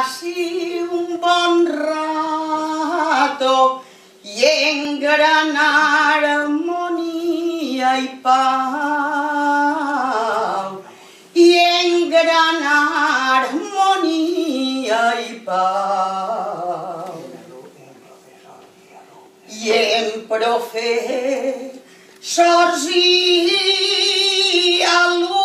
passi un bon rato i en gran harmonia i pau, i en gran harmonia i pau. I en professors i alumnes